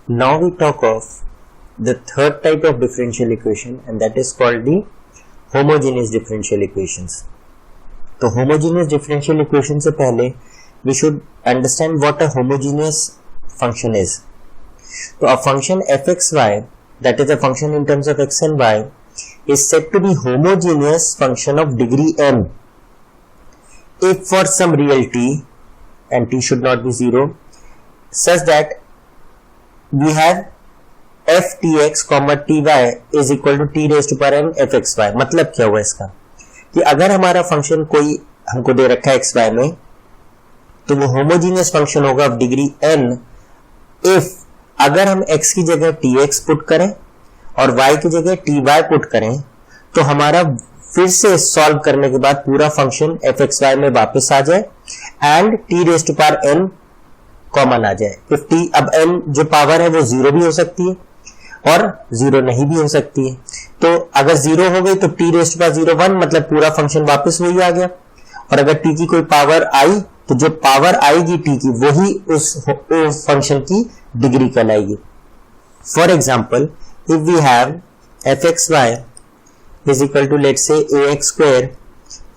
Now we talk of the third type of differential equation, and that is called the homogeneous differential equations. तो homogeneous differential equation से पहले we should understand what a homogeneous function is. तो a function fxy, that is a function in terms of x and y, is said to be homogeneous function of degree n if for some real t, and t should not be 0, such that we have f tx ty is equal to t raised to power n fxy. मतलब क्या हुआ इसका कि अगर हमारा function कोई हमको दे रखा है xy में, तो वो होमोजीनियस फंक्शन होगा ऑफ डिग्री n इफ अगर हम x की जगह tx पुट करें और y की जगह ty पुट करें, तो हमारा फिर से सॉल्व करने के बाद पूरा फंक्शन fxy में वापस आ जाए and t raised to power n common आ जाए. इफ t, अब n जो पावर है वो 0 भी हो सकती है और 0 नहीं भी हो सकती है. तो अगर 0 हो गई तो t रेज्ड टू पावर 0 1, मतलब पूरा फंक्शन वापस वही आ गया. और अगर t की कोई पावर आई, तो जो पावर आएगी t की वही उस फंक्शन की डिग्री कहलाएगी. For example, if we have fxy is equal to let's say ax square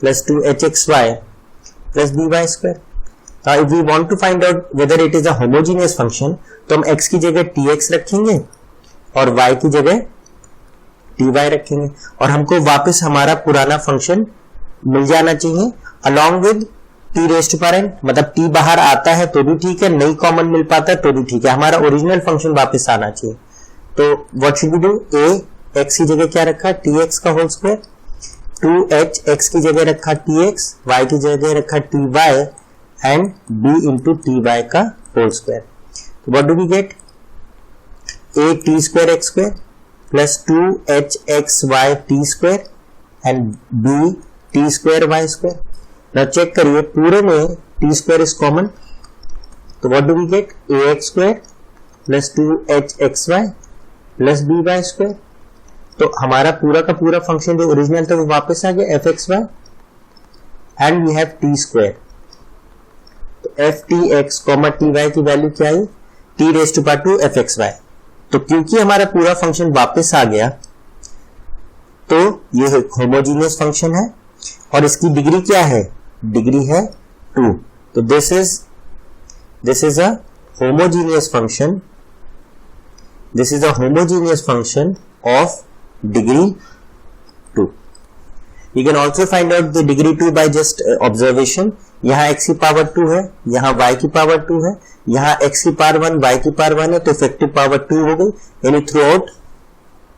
plus 2hxy plus by square. If we want to find out whether it is a homogeneous function, तो हम x की जगह tx रखेंगे और y की जगह ty रखेंगे और हमको वापस हमारा पुराना फंक्शन मिल जाना चाहिए along with t raised to power n. मतलब t बाहर आता है तो भी ठीक है, नहीं कॉमन मिल पाता है तो भी ठीक है, हमारा ओरिजिनल फंक्शन वापस आना चाहिए. तो what should we do? a x की जगह क्या रखा? tx का होल स्क्वायर, 2h x की जगह रखा tx, y की जगह रखा ty and b into ty का होल स्क्वायर. तो what do we get? a t square x square plus 2h x y t square and b t square y square. Now check करिए, पूरे में t square is common, तो what do we get? ax square plus 2h xy plus by square. तो हमारा पूरा का पूरा function जो ओरिजिनल था वो वापस आ गया fxy and we have t square. तो ftx ty की वैल्यू क्या आई? t raised to power 2 fxy. तो क्योंकि हमारा पूरा फंक्शन वापस आ गया, तो ये होमोजीनियस फंक्शन है और इसकी डिग्री क्या है? डिग्री है 2. तो this is a homogeneous function. This is a homogeneous function of degree 2. You can also find out the degree 2 by just observation. यहाँ x की पावर 2 है, यहाँ y की पावर 2 है, यहाँ x की पावर 1, y की पावर 1 है, तो इफेक्टिव पावर 2 हो गई. यानी through out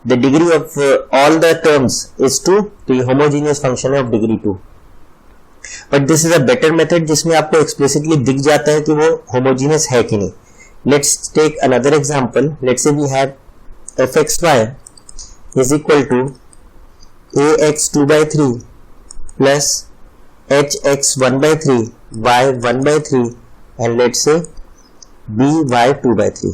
the degree of all the terms is 2. तो ये होमोजीनियस फंक्शन है of degree 2. But this is a better method जिसमें आपको एक्सप्लिसिटली दिख जाता है कि वो होमोजीनियस है कि नहीं. Let's take another example. Let's say we have fxy is equal to ax 2 by 3 plus hx 1 by 3 y 1 by 3 and let's say by 2 by 3.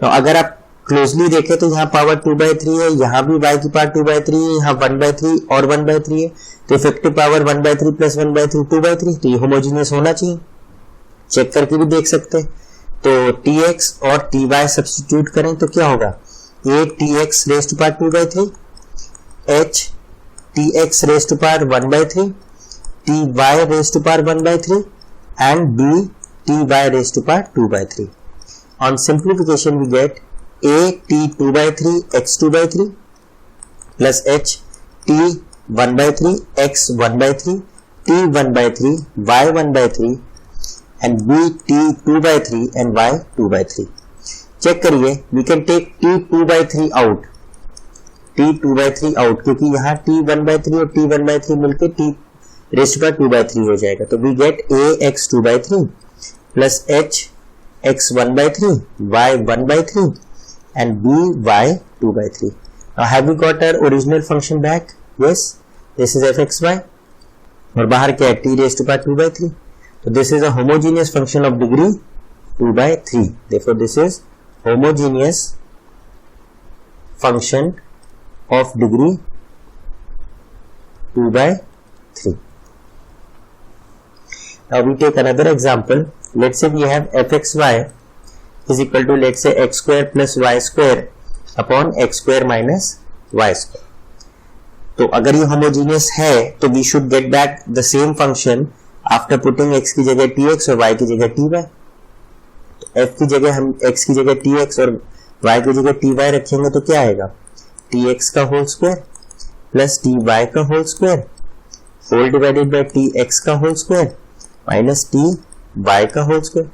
Now अगर आप क्लोजली देखें तो यहाँ पावर 2 by 3 है, यहाँ भी y की पावर 2 by 3 है, यहाँ 1 by 3 और 1 by 3 है, तो effective power 1 by 3 plus 1 by 3 2 by 3. तो ये होमोजीनियस होना चाहिए. चेक करके भी देख सकते हैं. तो tx और ty सब्स्टिट्यूट करें तो क्या होगा? a tx raised to power 2 by 3, h tx raised to power 1 by 3, ty raised to power 1 by 3 and b ty raised to power 2 by 3. On simplification we get a t 2 by 3 x 2 by 3 plus h t 1 by 3 x 1 by 3 t 1 by 3 y 1 by 3 and b t 2 by 3 and y 2 by 3. Check करिए, we can take t 2 by 3 out, t 2 by 3 out, क्योंकि यहाँ t 1 by 3 और t 1 by 3 मिलकर t raised to power 2 by 3 हो जाएगा. तो we get a x 2 by 3 plus h x 1 by 3 y 1 by 3 and b y 2 by 3. Now have we got our original function back? Yes, this is fxy और बाहर क्या है? t raised to power 2 by 3. तो this is a homogeneous function of degree 2 by 3. Therefore this is homogeneous function of degree 2 by 3. Now we take another example. Let's say we have fxy is equal to let say x square plus y square upon x square minus y square. तो अगर ये homogeneous है तो we should get back the same function after putting x की जगह tx और y की जगह ty। तो f की जगह हम x की जगह tx और y की जगह ty रखेंगे तो क्या आएगा, tx का होल स्क्वायर प्लस ty का whole square whole divided by tx का होल स्क्वायर माइनस ty का होल स्क्वायर।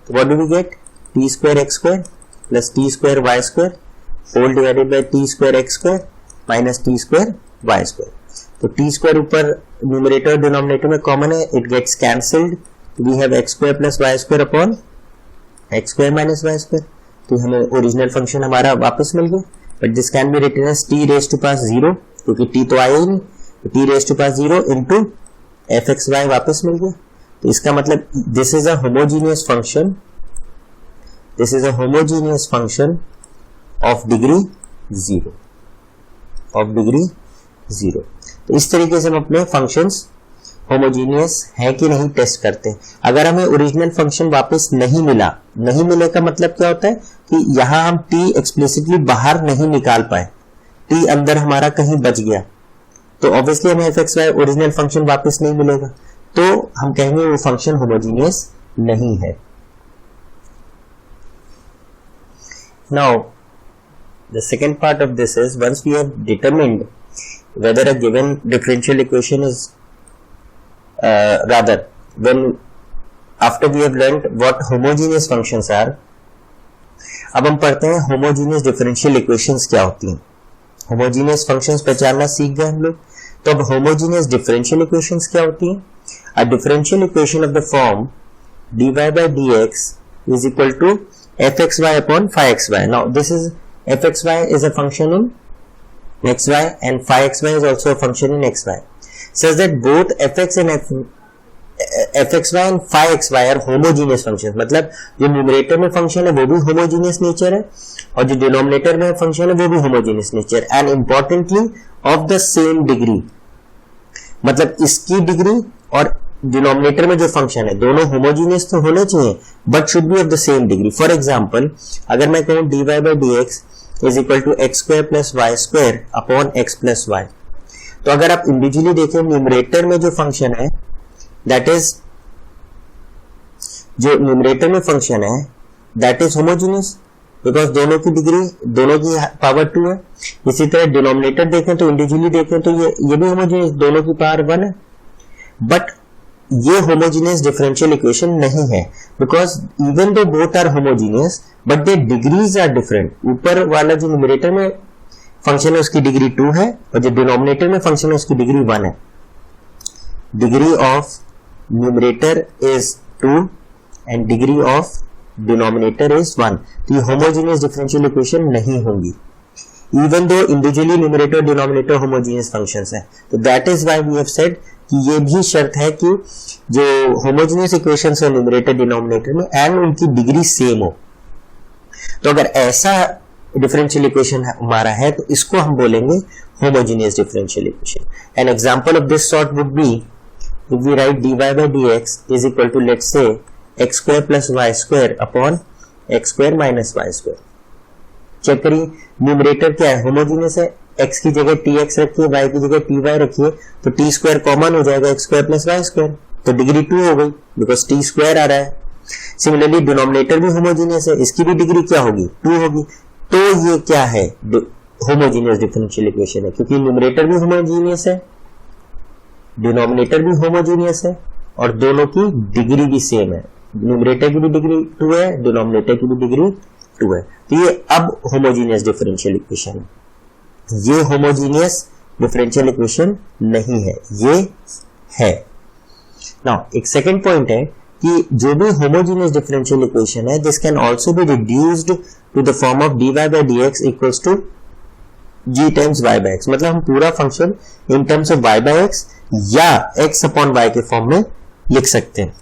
तो what do we get, t square x square plus t square y square whole divided by t square x square minus t square y square. तो t square ऊपर numerator और denominator में common है, it gets cancelled, we have x square plus y square upon x square minus y square. तो हमें original function हमारा वापस मिल गया, but this can be written as t raise to power 0 क्योंकि t तो आया ही नहीं, तो t raise to power 0 into fxy वापस मिल गया। तो इसका मतलब this is a homogeneous function, this is a homogeneous function of degree 0, of degree 0। तो इस तरीके से हम अपने फंक्शंस होमोजीनियस है कि नहीं टेस्ट करते हैं। अगर हमें ओरिजिनल फंक्शन वापस नहीं मिला, नहीं मिले का मतलब क्या होता है कि यहां हम t एक्सप्लिसिटली बाहर नहीं निकाल पाए, t अंदर हमारा कहीं बच गया, तो ऑब्वियसली हमें fxy ओरिजिनल फंक्शन वापस नहीं मिलेगा, तो हम कहेंगे वो फंक्शन होमोजीनियस नहीं है। Now the second part of this is, once we have determined whether a given differential equation is when after we have learned what homogeneous functions are, अब हम पढ़ते हैं homogeneous differential equations क्या होती हैं। homogeneous functions पहचानना सीख गए हम लोग, तो अब homogeneous differential equations क्या होती हैं। a differential equation of the form dy by dx is equal to fxy upon phi xy. now this is fxy is a function in xy and phi xy is also a function in xy, such that both fx and fxy and phi xy are homogeneous functions। मतलब जो numerator में function है वो भी homogeneous nature है और जो denominator में फंक्शन है वो भी homogeneous nature, and importantly of the same degree. मतलब इसकी डिग्री और डिनोमिनेटर में जो फंक्शन है दोनों होमोजीनियस तो होने चाहिए but should be of the same degree. For example अगर मैं कहूं dy by dx is equal to x square plus y square upon x plus y, तो अगर आप इंडिविजुअली देखें न्यूमरेटर में जो फंक्शन है दैट इज, जो न्यूमरेटर में फंक्शन है दैट इज होमोजीनियस बिकॉज दोनों की डिग्री, दोनों की पावर 2 है। इसी तरह डिनोमिनेटर देखें तो इंडिविजुअली देखें तो ये भी होमोजीनियस, दोनों की पावर 1 है, बट ये होमोजीनियस डिफरेंशियल इक्वेशन नहीं है because even though both are homogeneous but they degrees are different. ऊपर वाला जो न्यूमरेटर में फंक्शन है उसकी डिग्री 2 है और जो डिनोमिनेटर में फंक्शन है उसकी डिग्री 1 है। Degree of numerator is 2 and degree of denominator is 1, तो ये होमोजीनियस डिफरेंशियल इक्वेशन नहीं होंगी even though individually numerator denominator homogeneous functions हैं। तो that is why we have said कि ये भी शर्त है कि जो होमोजेनियस इक्वेशंस है न्यूमरेटर डिनोमिनेटर में एंड उनकी डिग्री सेम हो। तो अगर ऐसा डिफरेंशियल इक्वेशन हमारा है तो इसको हम बोलेंगे homogeneous differential equation. An example of this sort would be if we write dy by dx is equal to let's say x square plus y square upon x square minus y square। चेक करिए numerator क्या है, homogeneous है, x की जगह tx रखिए, y की जगह ty रखिए, तो t स्क्वायर कॉमन हो जाएगा x square plus y square, तो डिग्री 2 हो गई बिकॉज t स्क्वायर आ रहा है। सिमिलरली डिनोमिनेटर भी होमोजेनियस है, इसकी भी डिग्री क्या होगी 2 होगी, तो ये क्या है होमोजेनियस डिफरेंशियल इक्वेशन है क्योंकि न्यूमरेटर भी होमोजेनियस है, डिनोमिनेटर भी होमोजेनियस है और दोनों की डिग्री भी सेम है। न्यूमरेटर की भी डिग्री 2 है, डिनोमिनेटर की भी डिग्री 2 है, तो ये अब होमोजेनियस डिफरेंशियल इक्वेशन है। ये होमोजेनियस डिफरेंशियल इक्वेशन नहीं है, ये है। नाउ एक सेकंड पॉइंट है कि जो भी होमोजेनियस डिफरेंशियल इक्वेशन है this can also be reduced to the form of dy by dx equals to g times y by x। मतलब हम पूरा function in terms of y by x या x upon y के फॉर्म में लिख सकते हैं।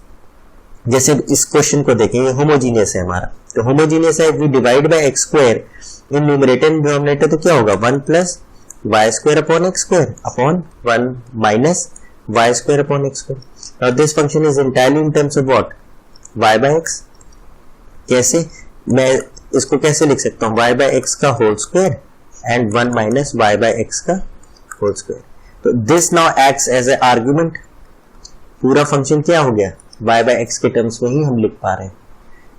जैसे इस क्वेश्चन को देखें, ये होमोजीनियस है हमारा, तो होमोजीनियस है, we divide by x square in numerator and denominator तो क्या होगा 1 plus y square upon x square upon 1 minus y square upon x square. Now this function is entirely in terms of what y by x। कैसे, मैं इसको कैसे लिख सकता हूँ, y बाय एक्स का whole square and 1 minus y by x का whole square. तो this now acts as a argument, पूरा फंक्शन क्या हो गया, y बाय एक्स के टर्म्स में ही हम लिख पा रहे हैं।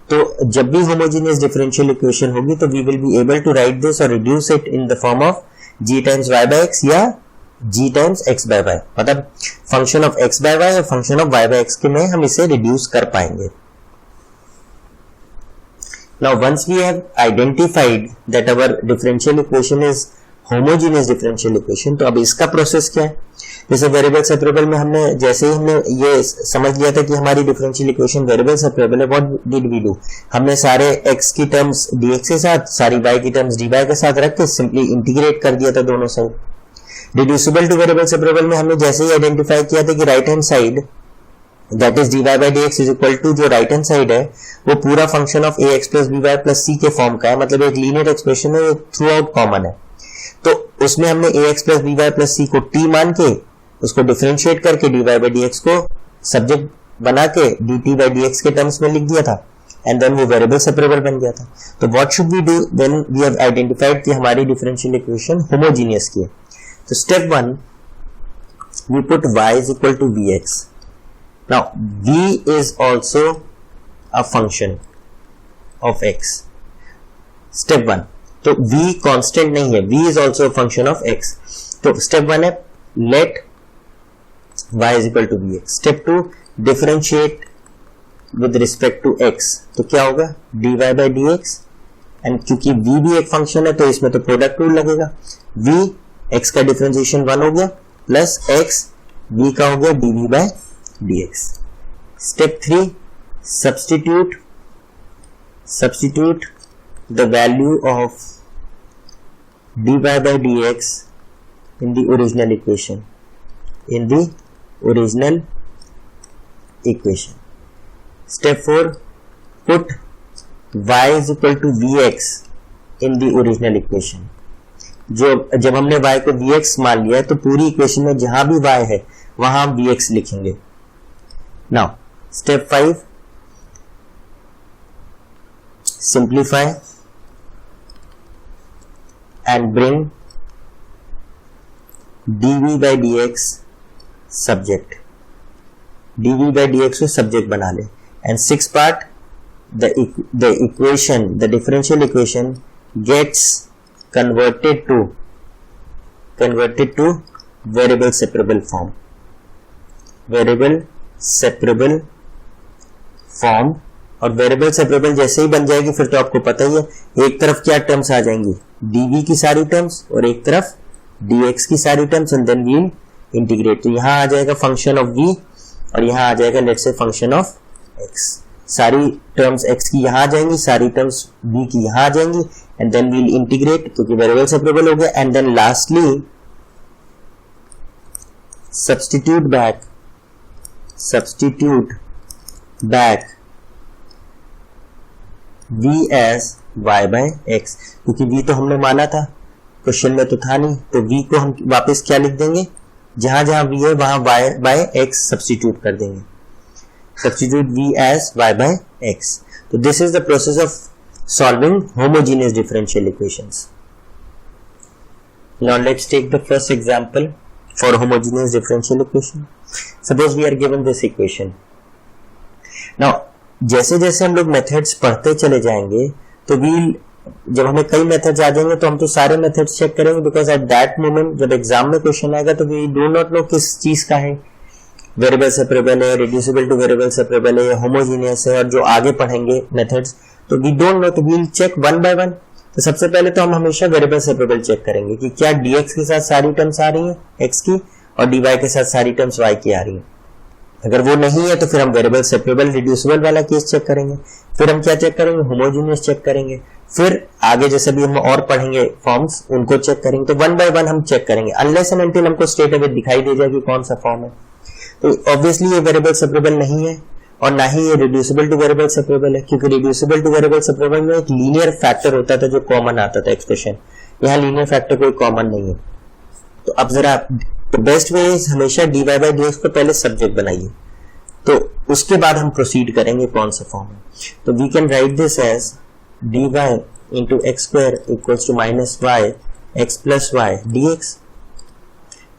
तो जब भी होमोजेनियस डिफरेंशियल इक्वेशन होगी तो we will be able to write this और reduce it in the form of g times y by x या g times x by y, मतलब function of x by y और function of y bye x के में हम इसे reduce कर पाएंगे। Now once we have identified that our differential equation is homogeneous differential equation, तो अब इसका प्रोसेस क्या है, जैसे वेरिएबल सेपरेबल में हमने जैसे ही हमने ये समझ लिया था कि हमारी डिफरेंशियल इक्वेशन वेरिएबल सेपरेबल है, व्हाट डिड वी डू, हमने सारे x की टर्म्स dx के साथ, सारी y की टर्म्स dy के साथ रख के सिंपली इंटीग्रेट कर दिया था दोनों side. Reducible to variable separable में हमने जैसे ही आइडेंटिफाई किया था कि right hand side that is dy by dx is equal to, जो राइट हैंड साइड है वो पूरा function of ax plus by plus c के फॉर्म का है, मतलब एक लीनियर एक्सप्रेशन है, थ्रू आउट कॉमन है। तो उसमें हमने ax plus by plus c को t मान के उसको डिफरेंशिएट करके dy बाई dx को सब्जेक्ट बना के dt बाई dx के टर्म्स में लिख दिया था एंड देन वो वेरिएबल सेपरेबल बन गया था। तो what should we do when we have identified कि हमारी डिफरेंशियल इक्वेशन होमोजेनियस की है। तो step 1 we put y is equal to vx। Now v is also a function of x. Step 1, तो v constant नहीं है, v is also a function of x. तो step 1 है let y is equal to vx. Step 2 differentiate with respect to x. तो क्या होगा dy by dx, and क्योंकि v भी एक फंक्शन है तो इसमें तो प्रोडक्ट रूल लगेगा, v x का डिफरेंशिएशन 1 हो गया प्लस x v का हो गया dv by dx. Step 3 substitute the value of dy by dx in the original equation, Step 4 put y is equal to vx in the original equation. जब हमने y को vx मान लिया है तो पूरी इक्वेशन में जहां भी y है वहां हम vx लिखेंगे। Now step 5 simplify and bring dv by dx subject, dv by dx को सब्जेक्ट बना ले, and 6th part the differential equation gets converted to variable separable form, और वेरिएबल सेपरेबल जैसे ही बन जाएगी फिर तो आपको पता ही है, एक तरफ क्या टर्म्स आ जाएंगी dv की सारी टर्म्स और एक तरफ dx की सारी terms, and then we'll integrate. तो यहां आ जाएगा फंक्शन ऑफ v और यहां आ जाएगा let's say function of x, सारी टर्म्स x की यहां आ जाएंगी, सारी टर्म्स v की यहां आ जाएंगी, एंड देन वील इंटीग्रेट क्योंकि वेरिएबल सेपरेबल हो गया, and then lastly substitute back v as y by x, क्योंकि v तो हमने माना था, क्वेश्चन में तो था नहीं, तो v को हम वापस क्या लिख देंगे, जहां जहां v है वहां y by x सब्स्टिट्यूट कर देंगे, substitute v as y by x. तो this is the process of solving homogeneous differential equations. Now let's take the first example for homogeneous differential equation. Suppose we are given this equation. Now जैसे जैसे हम लोग methods पढ़ते चले जाएंगे तो जब हमें कई मेथड्स आ जाएंगे तो हम तो सारे मेथड्स चेक करेंगे, बिकॉज एट दैट मोमेंट जब एग्जाम में क्वेश्चन आएगा तो वी डू नॉट नो किस चीज का है, वेरिएबल सेपरेबल है, रिड्यूसिबल टू वेरिएबल सेपरेबल है, होमोजेनियस है, और जो आगे पढ़ेंगे मेथड्स तो वी डोंट नो, तो we'll check one by one. तो सबसे पहले तो हम हमेशा वेरिएबल सेपरेबल चेक करेंगे कि क्या dx के साथ सारी टर्म्स आ रही हैं x की और dy के साथ सारी टर्म्स y की आ रही हैं। अगर वो नहीं है तो फिर हम वेरिएबल सेपरेबल रिड्यूसिबल वाला केस चेक करेंगे, फिर हम क्या चेक करेंगे, होमोजेनियस चेक करेंगे, फिर आगे जैसे भी हम और पढ़ेंगे फॉर्म्स उनको चेक करेंगे। तो वन बाय वन हम चेक करेंगे अनलेस एंड अनटिल हमको स्ट्रेट अवे दिखाई दे जाए कि कौन सा फॉर्म है। तो ऑब्वियसली ये वेरिएबल सेपरेबल नहीं है और ना ही ये रिड्यूसिबल टू वेरिएबल सेपरेबल है, क्योंकि रिड्यूसिबल टू वेरिएबल सेपरेबल में एक लीनियर फैक्टर होता था जो कॉमन आता था एक्सप्रेशन, यहाँ लीनियर फैक्टर कोई कॉमन नहीं है। तो अब जरा तो बेस्ट वे हमेशा dy by dx को पहले सब्जेक्ट बनाइए, तो उसके बाद हम प्रोसीड करेंगे कौन सा फॉर्म है। तो we can write this as dy into x square equals to minus y x plus y dx.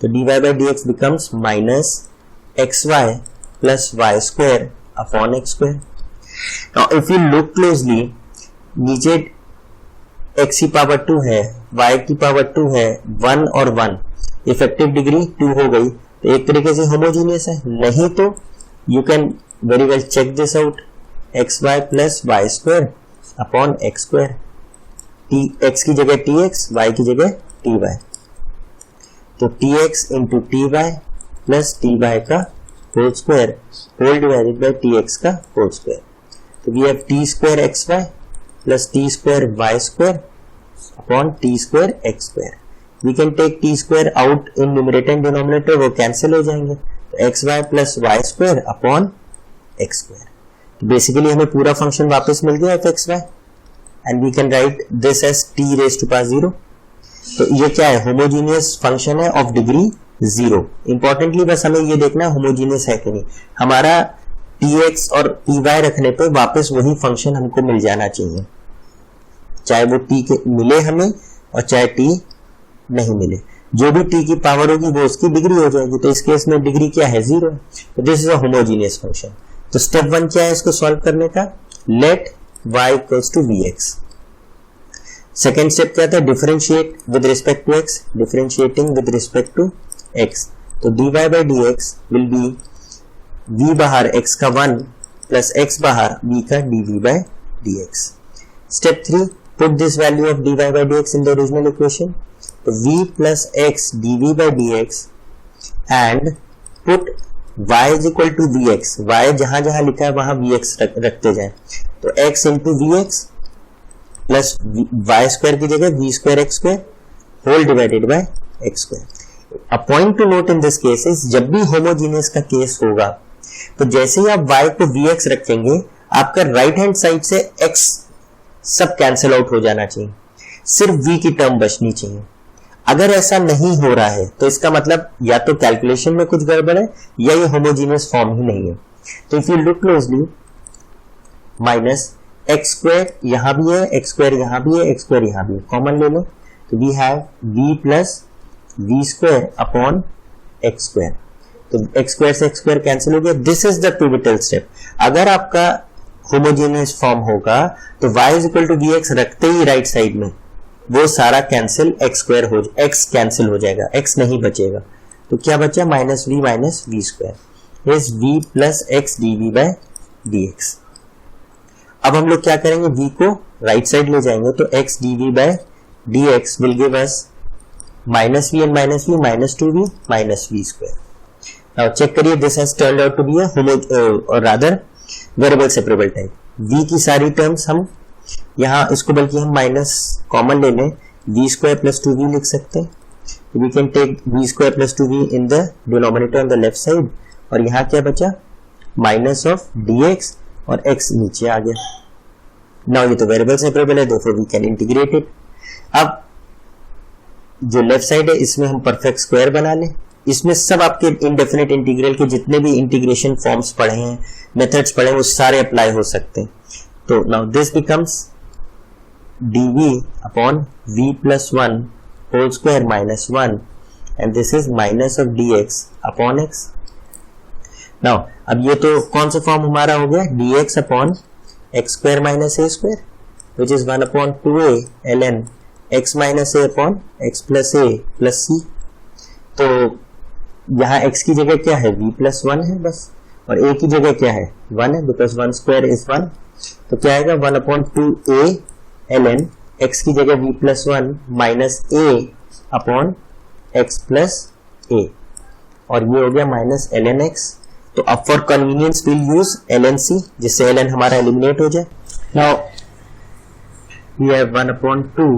तो dy by dx becomes minus xy plus y square upon x square. Now if you look closely, नीचे x की power 2 है, y की power 2 है, 1 और 1, effective degree 2 हो गई, तो एक तरीके से होमोजीनियस है. नहीं तो you can very well check this out, xy plus y square upon x square. x की जगह tx, y की जगह ty, तो tx into ty plus ty का whole square whole divided by tx का होल स्क्वायर. तो we have t square xy plus t square y square upon t square x square. We can take t square out in numerator and denominator, वो cancel हो जाएंगे. तो xy plus y square upon x square. तो basically हमें पूरा function वापस मिल गया fxy and we can write this as t raise to power 0. तो ये क्या है, होमोजीनियस फंक्शन है ऑफ डिग्री 0. इंपॉर्टेंटली बस हमें ये देखना है होमोजीनियस है कि नहीं. हमारा tx और ty रखने पे वापस वही फंक्शन हमको मिल जाना चाहिए, चाहे वो t के मिले हमें और चाहे t नहीं मिले. जो भी t की पावर होगी वो उसकी डिग्री हो जाएगी. तो इस केस में डिग्री क्या है, 0. तो this is a homogeneous function. तो स्टेप 1 क्या है इसको सॉल्व करने का, let y equals to vx. Second step क्या था, differentiate with respect to x, differentiating with respect to x. तो dy by dx will be v बाहर x का 1 प्लस x बाहर v का dv by dx. Step 3, put this value of dy by dx in the original equation. तो v plus x dv by dx and put y is equal to vx. y जहां जहां लिखा है वहां vx रखते जाए. तो x into vx plus y square की जगह v square x square whole divided by x square. A point to note in this case is, जब भी होमोजीनियस का केस होगा तो जैसे ही आप y को vx रखेंगे, आपका राइट हैंड साइड से x सब कैंसिल आउट हो जाना चाहिए, सिर्फ v की टर्म बचनी चाहिए. अगर ऐसा नहीं हो रहा है तो इसका मतलब या तो कैलकुलेशन में कुछ गड़बड़ है या ये होमोजीनियस फॉर्म ही नहीं है. तो if you look closely, minus x square यहां भी है, एक्स स्क्वायर यहां भी है, एक्स स्क्वायर यहां भी है, कॉमन ले लो. तो we have v plus v square upon x square. तो एक्स स्क्वायर से एक्स स्क्वायर कैंसिल हो गया. This is the pivotal step. अगर आपका होमोजीनियस फॉर्म होगा तो y is equal to vx रखते ही राइट साइड में वो सारा कैंसिल, एक्स स्क्वायर हो x कैंसिल हो जाएगा, x नहीं बचेगा. तो क्या बचा, minus v square is v plus x dv by dx. अब हम लोग क्या करेंगे, v को राइट साइड ले जाएंगे. तो x dv by dx will give us minus v and minus v minus 2v minus v square. Now check करिए, this has turned out to be a rather variable separable type. v की सारी terms हम यहाँ इसको बल्कि हम minus common ले लें, वी स्क्वायर प्लस 2v लिख सकते हैं. We can take v square plus 2v in the denominator on the left side. और यहाँ क्या बचा, माइनस ऑफ dx और x नीचे आ गया. नाउ ये तो वेरिएबल सेपरेबल है, therefore we can integrate it. अब जो लेफ्ट साइड है इसमें हम परफेक्ट स्क्वायर बना लें. इसमें सब आपके इंडेफिनिट इंटीग्रल के जितने भी इंटीग्रेशन फॉर्म्स पढ़े हैं, मेथड्स पढ़े हैं, वो सारे अप्लाई हो सकते हैं. तो now this becomes dv upon v plus 1 whole square minus 1 and this is minus of dx upon x. Now अब ये तो कौन सा फॉर्म हमारा हो गया, dx upon x square minus a square which is 1 upon 2a ln x minus a upon x plus a plus c. तो यहाँ x की जगह क्या है, v प्लस 1 है बस, और a की जगह क्या है, 1 है, बिकॉज 1 स्क्वायर इज 1. तो क्या आएगा, 1 अपॉन 2a ln x की जगह v plus 1 minus a upon x plus a, और ये हो गया माइनस ln x. तो अब for convenience will use ln c, जिससे ln हमारा एलिमिनेट हो जाए. Now we have 1 upon 2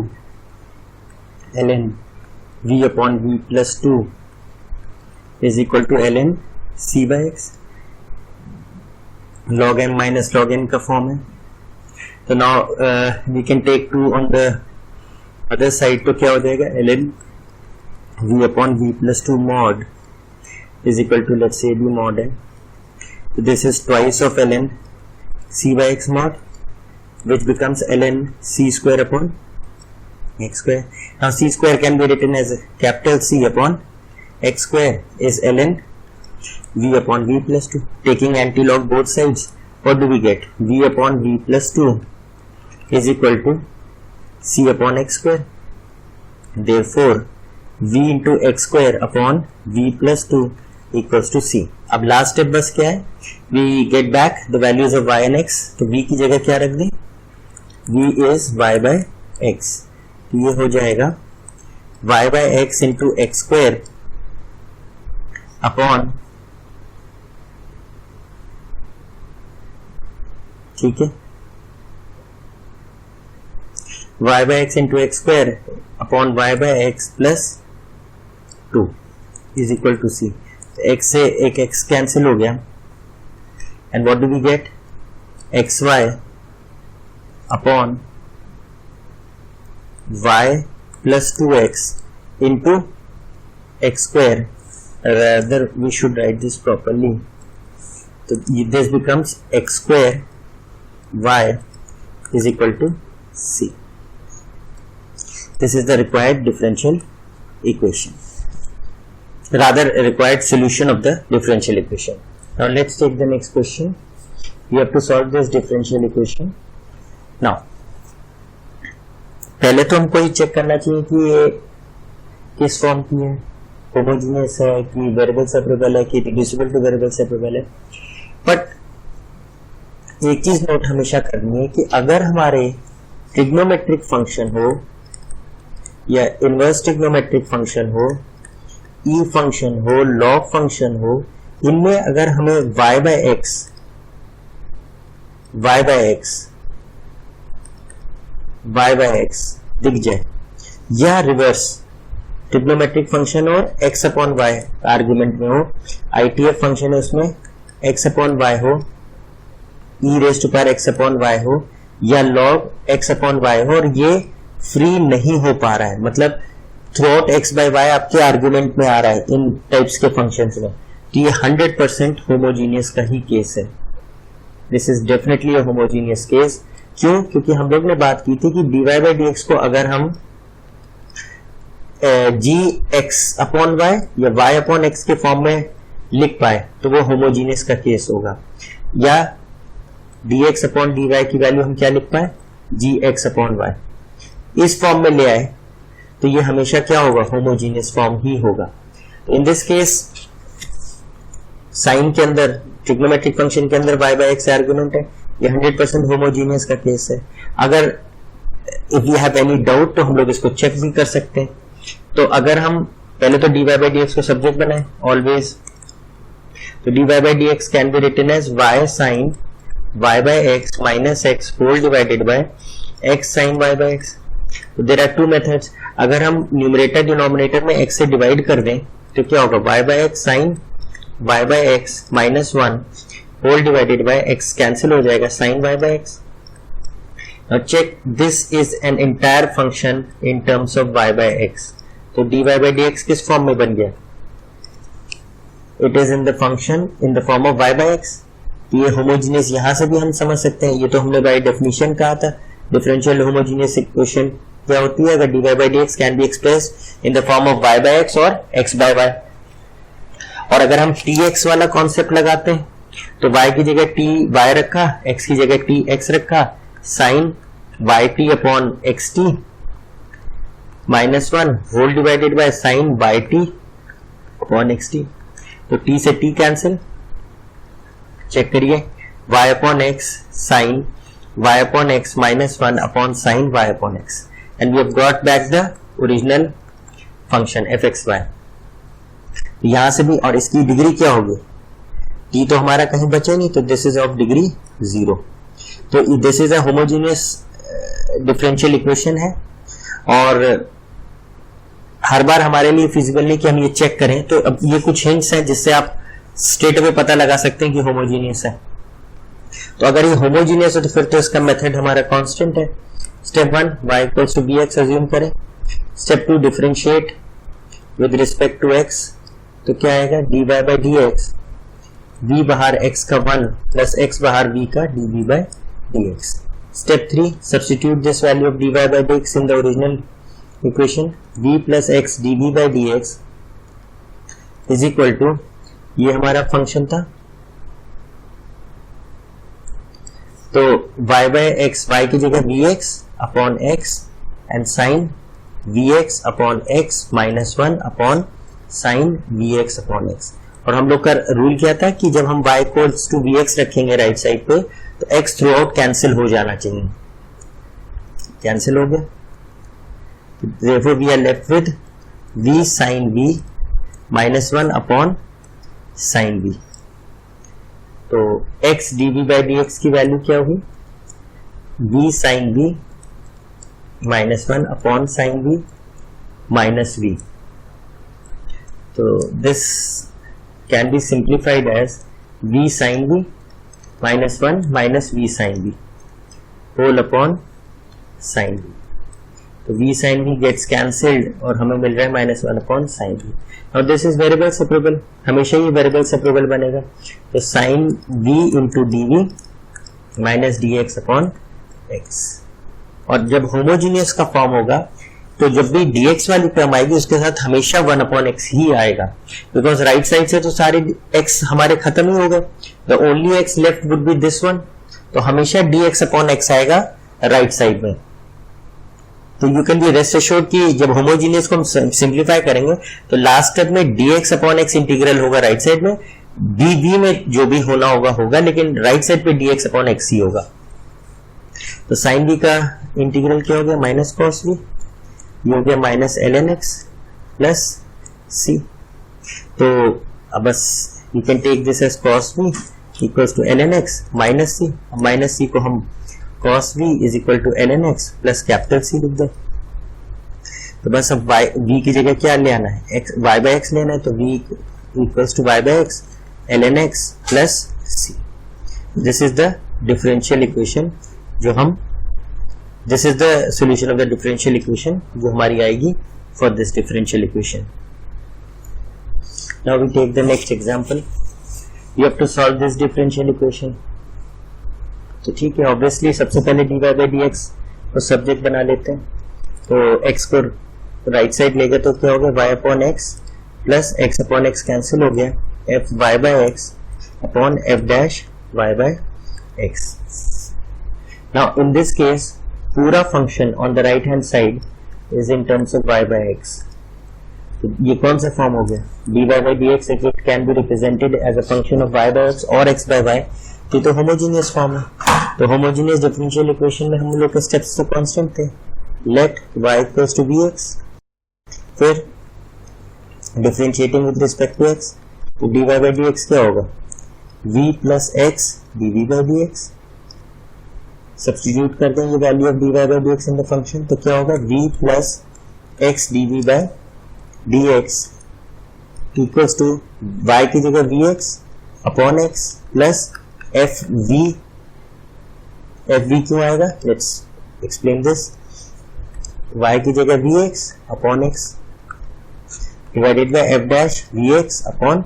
ln v upon v plus 2 is equal to ln c by x. log m minus log n का form है. तो now we can take 2 on the other side. तो क्या हो जाएगा, ln v upon v plus 2 mod is equal to, let's say b mod है. तो this is twice of ln c by x mod. which becomes ln c square upon x square. Now c square can be written as capital C upon x square is ln v upon v plus 2. Taking anti-log both sides, what do we get? V upon v plus 2 is equal to c upon x square. Therefore v into x square upon v plus 2 equals to c. अब last step बस क्या है? We get back the values of y and x. तो v की जगह क्या रख दें? v is y by x. तो ये हो जाएगा y by x into x square upon, ठीक है, y by x into x square upon y by x plus 2 is equal to c. x से एक x कैंसिल हो गया and what do we get? xy upon y plus 2x into x square. Rather we should write this properly. So this becomes x square y is equal to c. This is the required differential equation, rather required solution of the differential equation. Now let's take the next question. You have to solve this differential equation. Now पहले तो हमको ये check करना चाहिए कि ये किस form की है, होमोजीनियस है कि वेरिएबल सेपरेबल है कि रिड्यूसिबल टू वेरिएबल सेपरेबल है. बट एक चीज नोट हमेशा करनी है कि अगर हमारे ट्रिग्नोमेट्रिक फंक्शन हो या इनवर्स ट्रिग्नोमेट्रिक फंक्शन हो, ई फंक्शन हो, लॉग फंक्शन हो, इनमें अगर हमें y by x दिख जाए या रिवर्स ट्रिग्नोमेट्रिक फंक्शन और x अपॉन y आर्ग्यूमेंट में हो, ITF फंक्शन है उसमें x अपॉन y हो, e raise to power x upon y हो या log x अपॉन y हो, और ये फ्री नहीं हो पा रहा है, मतलब थ्रूआउट x बाय y आपके आर्ग्यूमेंट में आ रहा है इन टाइप्स के फंक्शंस में, तो ये 100% होमोजीनियस का ही केस है. This is definitely a homogeneous case. क्यों? क्योंकि हम लोग ने बात की थी कि dy बाई dx को अगर हम gx अपॉन y या y अपॉन x के फॉर्म में लिख पाए तो वो होमोजीनियस का केस होगा, या dx अपॉन dy की वैल्यू हम क्या लिख पाए? gx अपॉन y इस फॉर्म में ले आए तो ये हमेशा क्या होगा? होमोजीनियस फॉर्म ही होगा. इन दिस केस साइन के अंदर, ट्रिग्नोमेट्रिक फंक्शन के अंदर y बाय x आर्गुमेंट है, ये 100% होमोजीनियस का केस है. अगर if you have any doubt तो हम लोग इसको चेक भी कर सकते हैं. तो अगर हम पहले तो dy बाय dx को सब्जेक्ट बनाए ऑलवेज, तो dy by dx can be written as y sine y bye x minus x whole divided by x sine y bye x. तो देयर आर टू मेथड्स. अगर हम numerator denominator में x से divide कर दें तो क्या होगा? y bye x sine y bye x minus 1 whole divided by x cancel हो जाएगा sine y bye x. Now check, this is an entire function in terms of y bye x. तो dy by dx किस form में बन गया? It is in the function in the form of y bye x. ये homogeneous यहां से भी हम समझ सकते हैं, ये तो हमने बाय डेफिनेशन कहा था. डिफरेंशियल होमोजीनियस इक्वेशन क्या होती है? अगर dy by dx can be expressed in the form of y bye x और x बाय y. और अगर हम tx वाला कॉन्सेप्ट लगाते हैं तो y की जगह t y रखा, x की जगह t x रखा, sine yt upon xt minus 1 whole divided by sine yt upon xt. तो t से t कैंसिल, चेक करिए, y अपॉन x sine y upon x minus 1 upon sin y upon x, and we have got back the original function fxy. यहां से भी, और इसकी degree क्या होगी? t तो हमारा कहीं बचे नहीं, तो दिस इज ऑफ डिग्री 0. तो this is a homogeneous differential equation है, और हर बार हमारे लिए फिजिबल नहीं कि हम ये चेक करें. तो अब ये कुछ हिंट्स हैं जिससे आप स्ट्रेट अवे पता लगा सकते हैं कि होमोजीनियस है. तो अगर ये होमोजीनियस है तो फिर तो इसका मेथड हमारा कांस्टेंट है. Step 1 y equals to bx assume करें. Step 2 differentiate with respect to x. तो क्या आएगा? dy बाय dx, v बाहर x का 1 प्लस x बाहर v का dv by dx. Step 3, substitute this value of dy by dx in the original equation. v plus x dv by dx is equal to, ये हमारा function था, तो y by x, y की जगह vx upon x and sine vx upon x minus 1 upon sine vx upon x. और हम लोग का रूल क्या था कि जब हम y इक्वल्स टू vx रखेंगे राइट साइड पे तो x थ्रू आउट कैंसिल हो जाना चाहिए. कैंसिल हो गया, therefore we are left with v sin v minus 1 upon sign v. तो x dv by dx की वैल्यू क्या हुई, v sin v minus 1 upon sign v minus v. तो this can be simplified as v sin v minus 1 minus v sin v whole upon sin v. तो v sin v gets cancelled और हमें मिल रहा है minus 1 upon sin v. Now this is variable separable, हमेशा ये variable separable बनेगा. तो sin v into dv minus dx upon x. और जब homogeneous का फॉर्म होगा तो जब भी dx वाली टर्म आएगी उसके साथ हमेशा 1 अपॉन x ही आएगा, बिकॉज राइट साइड से तो सारे x हमारे खत्म ही हो गए. The only x left would be this one, तो हमेशा dx अपॉन x आएगा राइट साइड में. तो you can be rest assured कि जब होमोजीनियस को हम सिंप्लीफाई करेंगे तो लास्ट स्टेप में dx अपॉन x इंटीग्रल होगा राइट साइड में, dv में जो भी होना होगा लेकिन राइट साइड पे dx अपॉन x ही होगा. तो साइन v का इंटीग्रल क्या हो गया, माइनस कॉस v, ये हो गया minus ln x plus c. तो अब बस you can take this as cos v equals to ln x minus c. Minus c को हम cos v is equal to ln x plus capital c लिख दो. तो बस अब v की जगह क्या ले आना है, y बाय x लेना है, तो v equals to y bye x ln x plus c. This is the differential equation जो हम, this is the solution of the differential equation जो हमारी आएगी for this differential equation. Now we take the next example. You have to solve this differential equation. तो ठीक है, obviously सबसे पहले dy by dx को सब्जेक्ट बना लेते हैं. तो x को राइट साइड लेगा तो क्या हो गया, y अपॉन x plus x upon x cancel हो गया, f y by x upon f dash y by x. Now in this case पूरा function on the right hand side is in terms of y by x. तो ये कौन सा form हो गया, dy by dx it can be represented as a function of y by x और x by y. तो homogeneous form है. तो होमोजीनियस डिफरेंशियल इक्वेशन में हम लोग के स्टेप्स तो कांस्टेंट थे. Let y equals to bx, फिर differentiating with respect to x, तो dy by dx क्या होगा, v plus x dv by dx. Substitute कर देंगे value of dy by dx in the function, तो क्या होगा, v plus x dv by dx equals to y की जगह vx upon x plus fv. fv क्यों आएगा, लेट्स एक्सप्लेन दिस. y की जगह vx upon x divided by f dash vx upon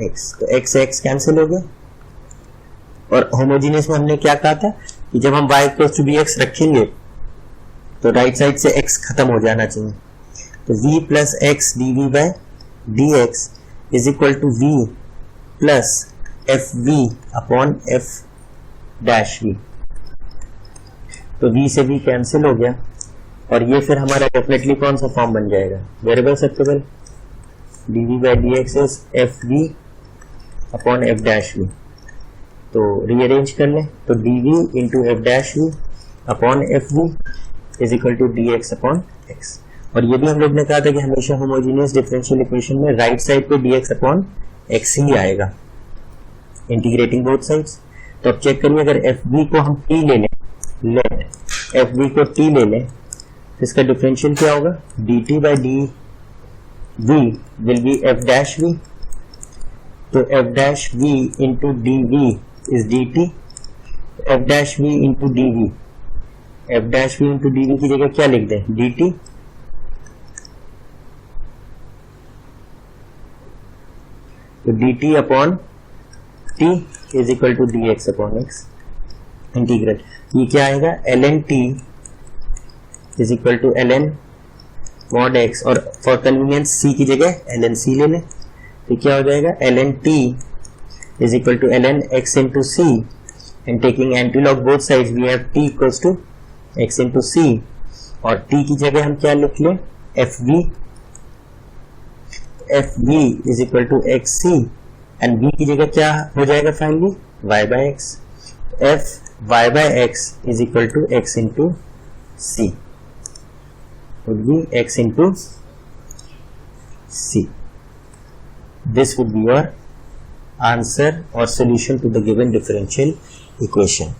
x. तो x कैंसिल हो गया. और होमोजीनियस में हमने क्या कहा था कि जब हम y इक्वल्स टू bx रखेंगे तो राइट साइड से x खत्म हो जाना चाहिए. तो v plus x dv by dx is equal to v plus fv upon f dash v. तो v से v कैंसिल हो गया और ये फिर हमारा डेफिनेटली कौन सा फॉर्म बन जाएगा, variable separable. dv by dx is fv upon f dash v. तो रीअरेंज कर लें, तो dv into f dash v upon f v is equal to dx upon x. और ये भी हम लोग ने कहा था कि हमेशा होमोजीनियस डिफरेंशियल इक्वेशन में राइट साइड पे dx अपॉन x ही आएगा, इंटीग्रेटिंग बोथ साइड्स. तो अब चेक करिए, अगर एफ वी को हम t ले लें, लेट एफ वी को t ले लें, तो इसका डिफरेंशियल क्या होगा, dt by d v will be f dash v. तो f dash v into d v is dt. f dash v into dv, f dash v into dv की जगह क्या लिख दें, dt. तो dt upon t is equal to dx upon x. Integral, ये क्या आएगा ln t is equal to ln mod x, और फॉर कन्वीनियंस c की जगह ln c ले लें, तो क्या हो जाएगा ln t is equal to ln x into c, and taking antilog both sides we have t equals to x into c, और t की जगह हम क्या लिख लें fv is equal to xc, and v की जगह क्या हो जाएगा finally y bye x, f y by x is equal to x into c, would be x into c. This would be your answer or solution to the given differential equation.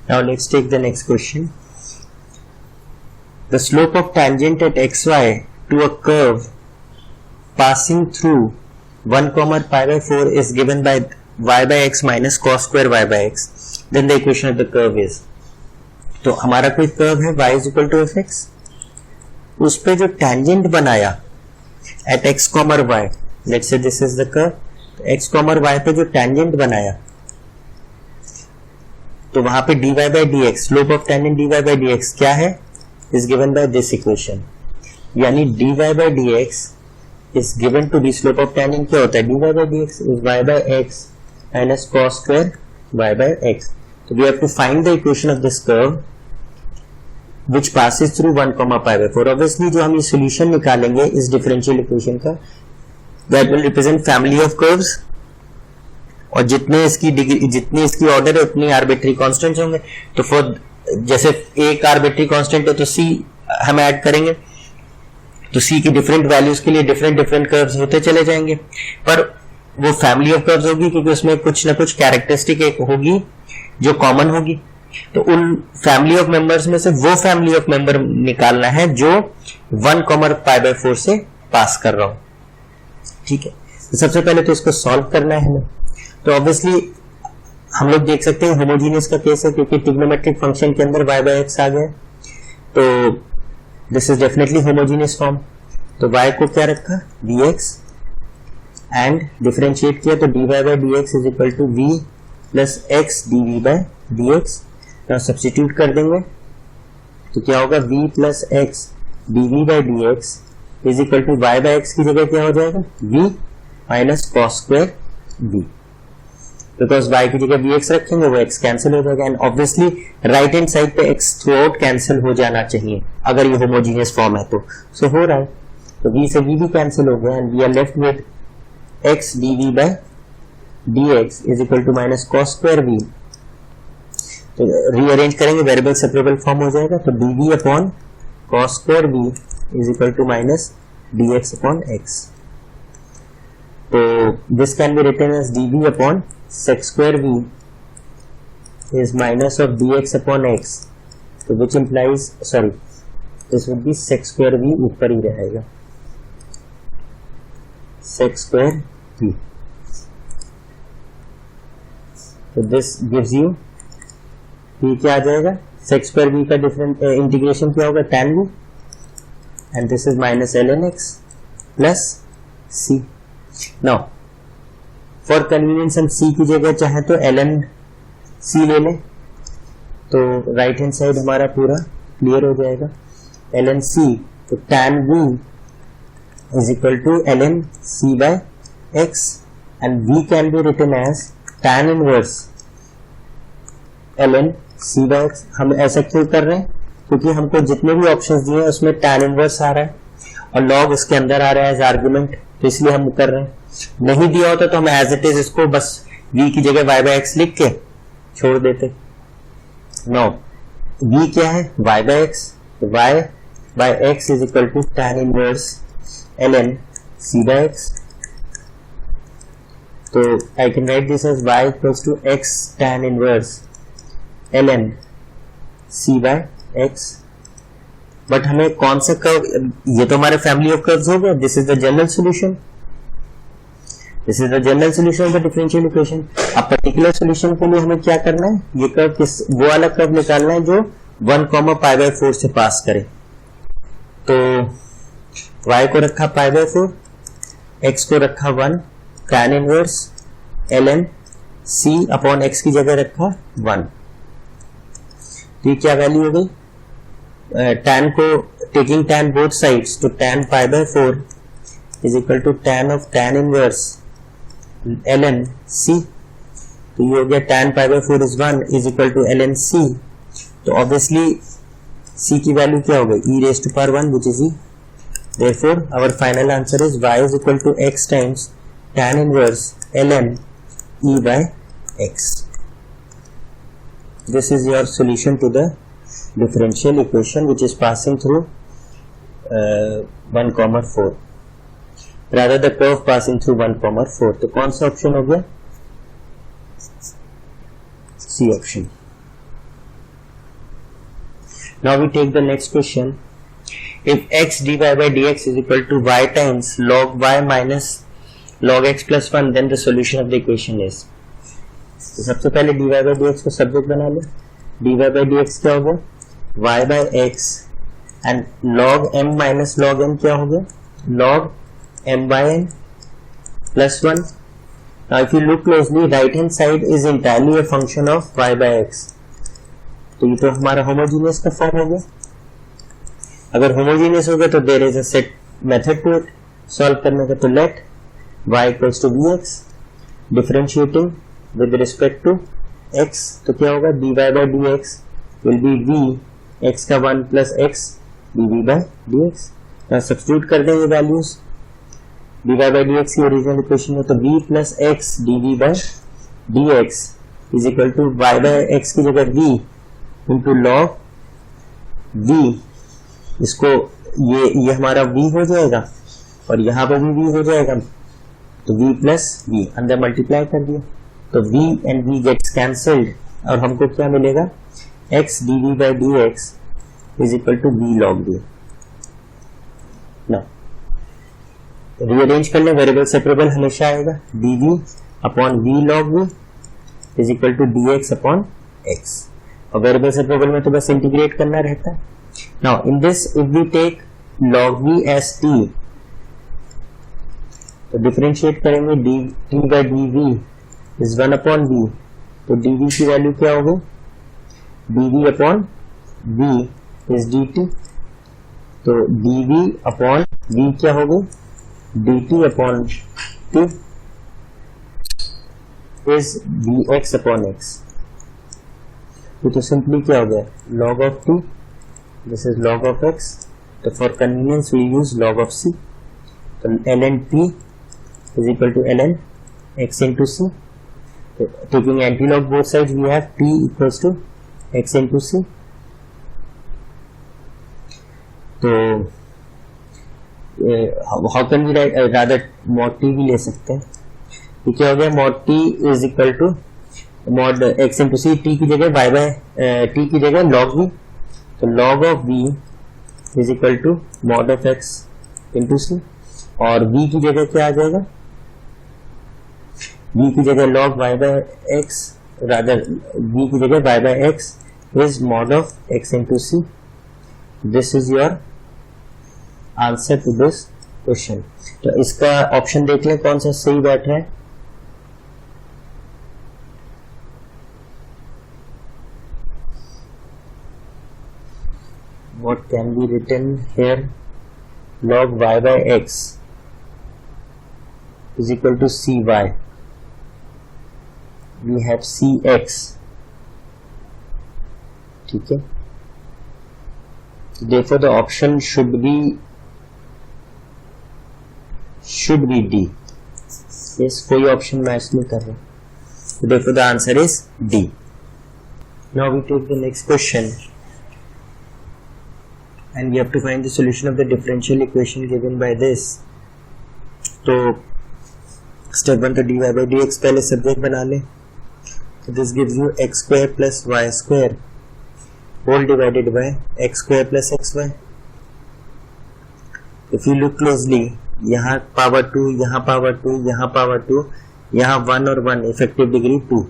Now let's take the next question. The slope of tangent at xy to a curve passing through 1 comma pi by 4 is given by y by x minus cos square y by x. Then the equation of the curve is, तो हमारा कोई curve है y is equal to fx, उस पे जो tangent बनाया at x comma y, let's say this is the curve, x comma y पे जो टेंजेंट बनाया, तो वहां पे dy by dx, slope of tangent dy by dx क्या है, is given by this equation, यानी dy by dx is given to be slope of tangent क्या होता है, dy by dx is y by x minus cos square y by x. So we have to find the equation of this curve which passes through 1 comma pi by 4. Obviously जो हम ये solution निकालेंगे इस differential equation का, that will represent family of curves, और जितने इसकी degree, जितनी इसकी ऑर्डर है उतनी आर्बिट्री कांस्टेंट्स होंगे. तो फॉर जैसे एक आर्बिट्री कांस्टेंट है तो c हम ऐड करेंगे, तो c की डिफरेंट वैल्यूज के लिए डिफरेंट कर्व्स होते चले जाएंगे, पर वो फैमिली ऑफ कर्व्स होगी क्योंकि उसमें कुछ ना कुछ कैरेक्टरिस्टिक एक होगी जो कॉमन होगी. तो उन फैमिली ऑफ मेंबर्स में से वो फैमिली ऑफ मेंबर निकालना है जो 1 कॉमा पाई बाय 4 से पास कर रहा हूं. ठीक है, तो सबसे पहले तो इसको सॉल्व करना है हमें. तो ऑब्वियसली हम लोग देख सकते हैं होमोजीनियस का केस है क्योंकि ट्रिग्नोमेट्रिक फंक्शन के अंदर y बाय x आ गया, तो this is definitely homogeneous form. तो y को क्या रखा dx एंड डिफरेंशिएट किया तो dy by dx is equal to v plus x dv by dx. now substitute कर देंगे तो क्या होगा v plus x dv by dx is equal to y bye x की जगह क्या हो जाएगा v minus cos square v, because y की जगह vx रखेंगे वो x कैंसिल हो जाएगा, and obviously right hand side पे x थ्रू आउट कैंसिल हो जाना चाहिए अगर ये होमोजीनियस फॉर्म है तो. सो हो रहा है, तो v से v भी कैंसिल हो गया and we are left with x dv by dx is equal to minus cos square v. तो रीअरेंज करेंगे वेरिएबल सेपरेबल फॉर्म हो जाएगा, तो dv upon cos square v is equal to minus dx upon x. तो this can be written as dv upon sec square v is minus of dx upon x, so which implies, sorry, this would be sec square v ऊपर ही रहेगा, sec square v. so this gives you, ये क्या आ जाएगा sec square v का different integration क्या होगा tan v, and this is minus ln x plus c. now for convenience हम c की जगह चाहे तो ln c ले लें, तो राइट हैंड साइड हमारा पूरा क्लियर हो जाएगा. ln c, तो tan v is equal to ln c by x, and v can be written as tan inverse ln c by x. हम ऐसा क्यों कर रहे हैं, क्योंकि हमको जितने भी ऑप्शंस दिए हैं उसमें tan इनवर्स आ रहा है और log उसके अंदर आ रहा है एज आर्गुमेंट, तो इसलिए हम कर रहे हैं. नहीं दिया होता तो हम एज इट इज इसको बस v की जगह y बाय x लिख के छोड़ देते. नो, v क्या है y बाय x, तो y bye x is equal to tan inverse ln c by x. तो I can write this as y equals to x tan inverse ln c by x. But हमें कौन सा curve, ये तो हमारे family of curves हो गया, this is the general solution, this is the general solution of the differential equation. अब particular solution के लिए हमें क्या करना है, ये कर्व किस, वो वाला कर्व निकालना है जो 1 कॉमा पाई बाय 4 से पास करे. तो y को रखा पाई बाय 4, x को रखा 1, tan inverse ln c upon x की जगह रखा 1, तो ये क्या वैल्यू हो गई, tan को टेकिंग tan बोथ साइड्स, तो tan pi by 4 is equal to tan of tan inverse ln c, तो ये हो गया tan pi by 4 is 1 is equal to ln c, तो ऑब्वियसली c की वैल्यू क्या हो गई, e raise to power 1 which is e, therefore our final answer is y is equal to x times tan inverse ln e by x. This is your solution to the differential equation which is passing through 1,4, rather the curve passing through 1,4. तो कौन सा option हो गया, C option. Now we take the next question. If x dy by dx is equal to y times log y minus log x plus 1, then the solution of the equation is. तो सबसे पहले dy by dx को subject बना लो, dy by dx क्या होगा, y by x and log m minus log n क्या हो गया, log m by n plus 1. Now if you look closely, right hand side is entirely a function of y by x, तो ये तो हमारा homogeneous का form हो गया. अगर होमोजीनियस हो गया तो there is a set method to it solve करने का, तो let y equals to bx differentiating with respect to x, तो क्या होगा, dy by dx will be v x का 1 plus x dv by dx. Substitute कर देंगे values dy by dx की ओरिजिनल इक्वेशन में, तो v plus x dv by dx is equal to y by x की जगह v into log v, इसको ये हमारा v हो जाएगा और यहाँ पर भी v हो जाएगा, तो v प्लस v अंदर मल्टीप्लाई कर दिया, तो v and v gets cancelled और हमको क्या मिलेगा, x dv by dx is equal to v log v. ना रीअरेंज कर ले, वेरिएबल सेपरेबल हमेशा आएगा, dv upon v log v is equal to dx upon x, और वेरिएबल सेपरेबल में तो बस इंटीग्रेट करना रहता है. Now in this if we take log v as t, तो डिफरेंशिएट करेंगे dt by dv is 1 upon v, तो dv की वैल्यू क्या होगी, dv upon v is dt, तो dv upon v क्या होगी, dt upon t is vx upon x, तो सिंपली क्या हो गया, log of t, this is log of x, तो for convenience we use log of c, तो ln t is equal to ln x into c, so taking anti-log both sides we have t equals to x into c, तो how can we write, rather mod t भी ले सकते हैं, तो क्या हो गया, mod t is equal to mod x into c, t की जगह y by t की जगह log v, तो log of v is equal to mod of x into c, और v की जगह क्या आ जाएगा, v की जगह log y by x, rather v की जगह y by x is mod of x into c. This is your answer to this question. तो इसका ऑप्शन देख लें कौन सा सही बैठ रहा है. What can be written here, log y by x is equal to cy, we have cx, ठीक है, therefore the option should be D. yes, कोई ऑप्शन मैच नहीं कर रहा, therefore the answer is D. Now we take the next question and we have to find the solution of the differential equation given by this. तो step 1 तो dy by dx पहले subject बना ले, so this gives you x square plus y square whole divided by x square plus xy. If you look closely, यहाँ power 2, यहाँ power 2, यहाँ power 2, यहाँ 1 और 1, इफेक्टिव डिग्री 2,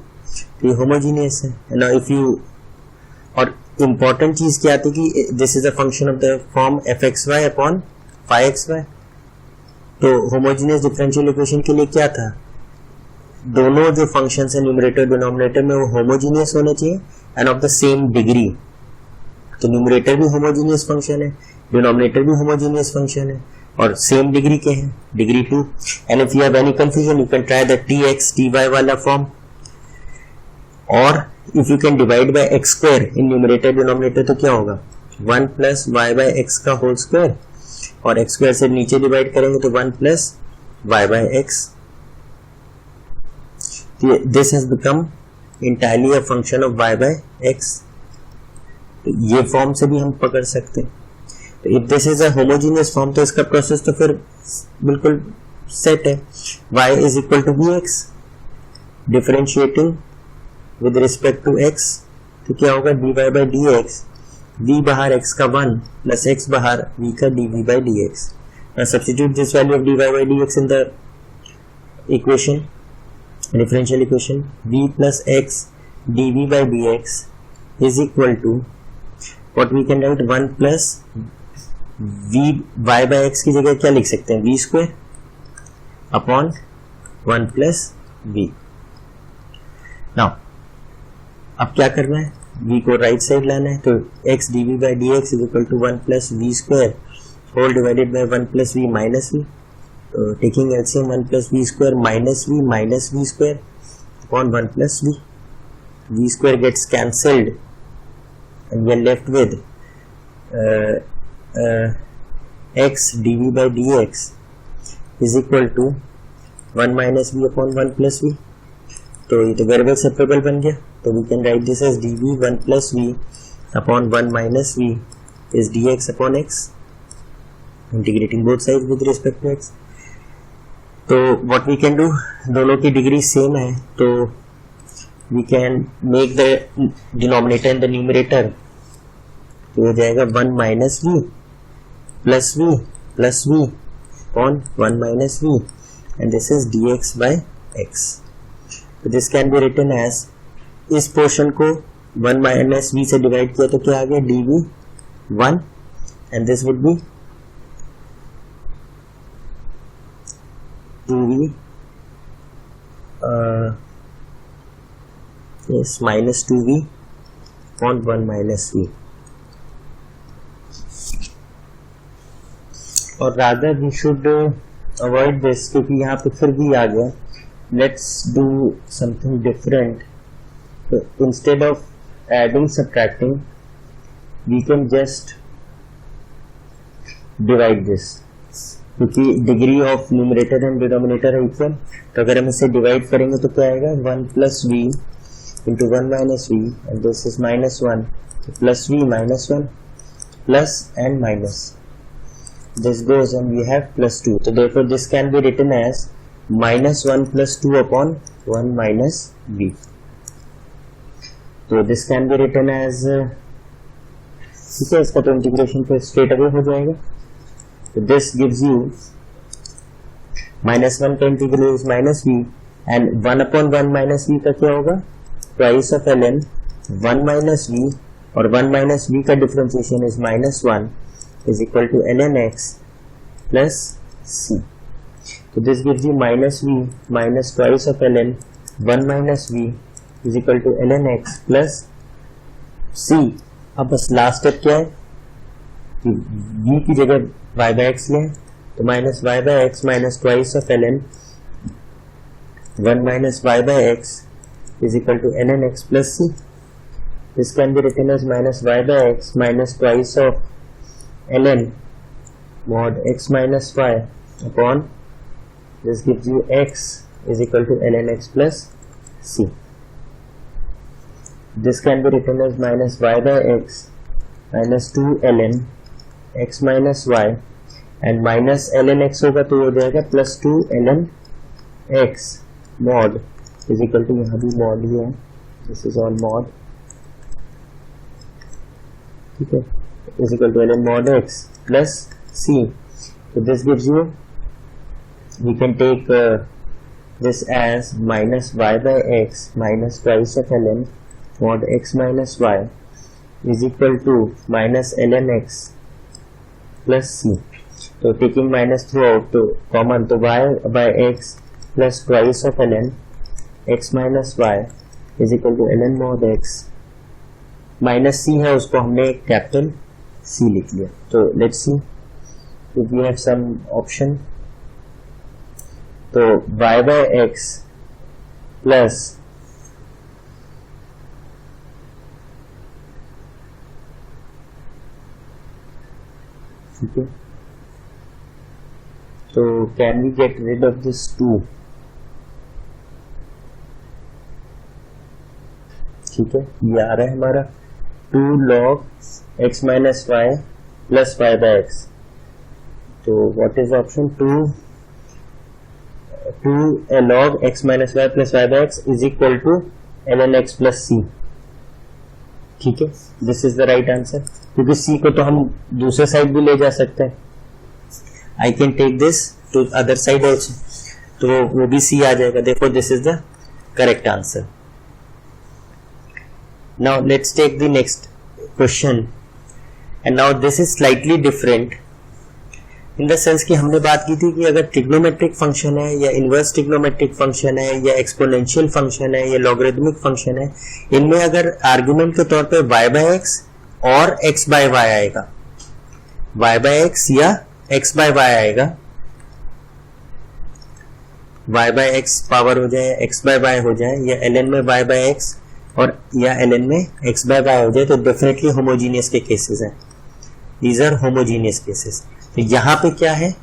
तो ये होमोजीनियस है. Now if you, और इंपॉर्टेंट चीज क्या आती कि this is a function of the form fxy upon phi xy, तो होमोजीनियस डिफरेंशियल इक्वेशन के लिए क्या था, दोनों जो फंक्शंस है न्यूमरेटर डिनोमिनेटर में वो होमोजीनियस होने चाहिए end of the same degree. तो न्यूमरेटर भी होमोजीनियस फंक्शन है, डिनोमिनेटर भी होमोजीनियस फंक्शन है और सेम डिग्री के हैं, degree 2। And if you have any confusion you can try the tx ty वाला फॉर्म, और if you can divide by x square in numerator denominator तो क्या होगा 1 प्लस वाई बाय एक्स का होल स्क्वायर, और x square से नीचे divide करेंगे तो 1 plus y by x. This has become entirely a function of y bye x। तो ये फॉर्म से भी हम पकड़ सकते हैं। तो if this is a homogeneous form तो इसका प्रोसेस तो फिर बिल्कुल सेट है। y is equal to bx, differentiating with respect to x, तो क्या होगा dy बाई dx, v बाहर x का 1 प्लस x बाहर v का dv by dx। Now substitute this value of dy by dx in the equation, differential equation, v plus x dv by dx is equal to what we can write 1 plus v y by x की जगह क्या लिख सकते हैं v square upon 1 plus v। Now अब क्या करना है, v को राइट साइड लाना है, तो x dv by dx is equal to 1 plus v square whole divided by 1 plus v minus v. Taking LCM 1 plus v square minus v square upon 1 plus v. V square gets cancelled and we are left with x dv by dx is equal to 1 minus v upon 1 plus v. तो ये तो variable separable बन गया, तो we can write this as dv 1 plus v upon 1 minus v is dx upon x, integrating both sides with respect to x. तो what we can do, दोनों की degree same है, तो we can make the denominator and the numerator, तो हो जाएगा 1 minus v plus v upon 1 minus v, and this is dx by x. तो this can be written as, इस portion को 1 minus v से divide किया तो क्या आ गया dv 1, and this would be dv yes minus 2v upon 1 minus v, और rather we should avoid this क्योंकि यहाँ पे फिर भी आ गया। Let's do something different. So instead of adding subtracting we can just divide this, क्योंकि degree of numerator and denominator है equal, तो अगर हम इसे डिवाइड करेंगे तो क्या आएगा 1 plus v into 1 minus v, and this is minus 1, plus v minus 1 plus and minus, this goes and we have plus 2, तो therefore this can be written as minus 1 plus 2 upon 1 minus v। तो this can be written as, ठीक है, इसका तो integration पे straight away हो जाएगा। So this gives you minus 1 का integral is minus v, and 1 upon 1 minus v का क्या होगा twice of ln 1 minus v, और 1 minus v का differentiation is minus 1 is equal to ln x plus c. So this gives you minus v minus twice of ln 1 minus v is equal to ln x plus c. अब बस last step क्या है, v की जगह y by x लें, तो minus y by x minus twice of ln 1 minus y by x is equal to ln x plus c. This can be written as minus y by x minus twice of ln mod x minus y upon, this gives you x is equal to ln x plus c. This can be written as minus y by x minus 2 ln x minus y, and minus ln x होगा तो हो जाएगा plus 2 ln x mod is equal to, यहाँ भी mod ही है, this is all mod, ठीक है, is equal to ln mod x plus c. So this gives you, we can take this as minus y by x minus twice of ln mod x minus y is equal to minus ln x plus c. तो taking minus throughout तो common, तो y by x plus twice of ln x minus y is equal to ln mod x, minus c है उसको हमने capital C लिख लिया. तो let's see if we have some option. तो y by x प्लस ठीक है, तो can we get rid of this 2. ठीक है, ये आ रहा है हमारा 2 log x minus y plus y by x. तो what is option 2 log x minus y plus y by x is equal to ln x plus c. ठीक है, this is the right answer, क्योंकि c को तो हम दूसरे side भी ले जा सकते हैं. I can take this to other side also, तो वो भी c आ जाएगा. देखो this is the correct answer. Now let's take the next question, and now this is slightly different in the sense कि हमने बात की थी कि अगर ट्रिग्नोमेट्रिक फंक्शन है या इनवर्स ट्रिग्नोमेट्रिक फंक्शन है या एक्सपोनेंशियल फंक्शन है या लॉगरिथमिक फंक्शन है, इनमें अगर आर्गुमेंट के तौर पे y बाय x और x बाय y आएगा, y बाय x या x बाय y आएगा, y बाय x पावर हो जाए, x बाय y हो जाए, या ln में y बाय x और या ln में x बाय y हो जाए, तो डेफिनेटली होमोजीनियस के केसेस हैं. These are homogeneous cases. तो यहां पे क्या है,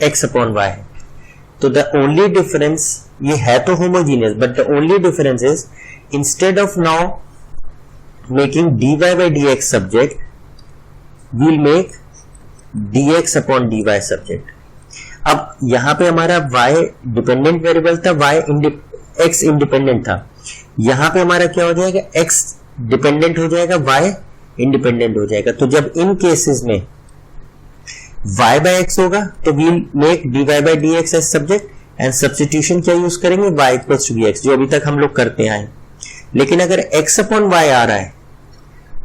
x अपॉन y है. तो द ओनली डिफरेंस, ये है तो homogeneous, but the only difference is instead of now making dy by dx subject, we'll make dx upon dy subject. अब यहां पे हमारा y डिपेंडेंट वेरिएबल था, x इंडिपेंडेंट था. यहां पे हमारा क्या हो जाएगा, x डिपेंडेंट हो जाएगा, y इंडिपेंडेंट हो जाएगा. तो जब इन केसेस में y by x होगा तो we'll make dy by dx as subject and substitution क्या यूज करेंगे, y इक्वल्स टू vx, जो अभी तक हम लोग करते आए. लेकिन अगर x अपॉन y आ रहा है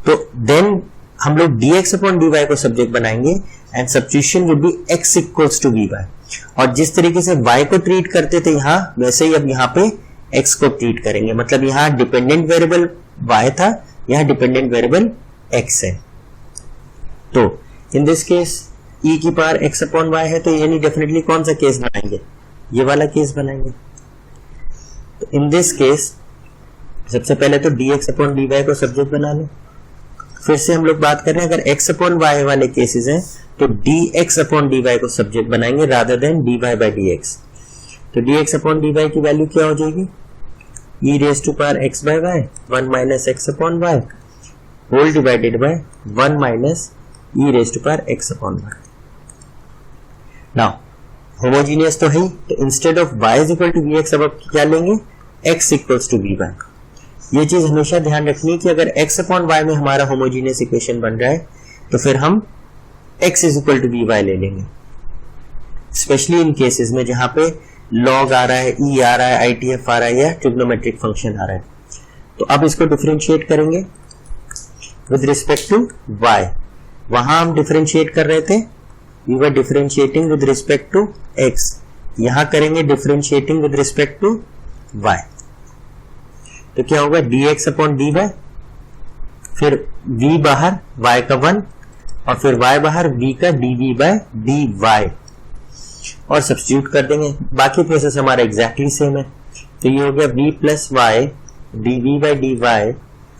तो देन हम लोग dx अपॉन dy को सब्जेक्ट बनाएंगे and substitution will be x equals to vy. और जिस तरीके से y को ट्रीट करते थे यहां, वैसे ही अब यहां पे x को ट्रीट करेंगे. मतलब यहां डिपेंडेंट वेरिएबल y था, यहां डिपेंडेंट वेरिएबल x है. तो इन दिस केस e की पावर x अपॉन y है, तो यानी डेफिनेटली कौन सा केस बनाएंगे, ये वाला केस बनाएंगे. तो इन दिस केस सबसे पहले तो dx अपॉन dy को सब्जेक्ट बना लो. फिर से हम लोग बात कर रहे हैं, अगर x अपॉन y वाले केसेस हैं तो dx अपॉन dy को सब्जेक्ट बनाएंगे rather than dy by dx. तो dx अपॉन dy की वैल्यू क्या हो जाएगी, e raise to power x by y 1 minus x upon y whole divided by 1 minus e raise to power x upon y. Now homogeneous तो है ही, तो instead of y is equal to vx अब आप क्या लेंगे, x equals to vy. ये चीज हमेशा ध्यान रखनी है कि अगर x अपॉन y में हमारा होमोजीनियस इक्वेशन बन रहा है तो फिर हम x is equal to vy ले लेंगे. स्पेशली इन केसेस में जहां पे log आ रहा है, e आ रहा है, ITF आ रहा है या ट्रिग्नोमेट्रिक फंक्शन आ रहा है. तो अब इसको डिफरेंशिएट करेंगे विद रिस्पेक्ट टू y. वहां हम डिफरेंशिएट कर रहे थे, we were differentiating with respect to x. यहां करेंगे differentiating with respect to y. तो क्या होगा, dx अपॉन dy, फिर v बाहर, y का 1, और फिर y बाहर, v का dv by dy, और सब्स्टिट्यूट कर देंगे. बाकी प्रोसेस हमारा एग्जैक्टली सेम है. तो ये हो गया v plus y dv by dy,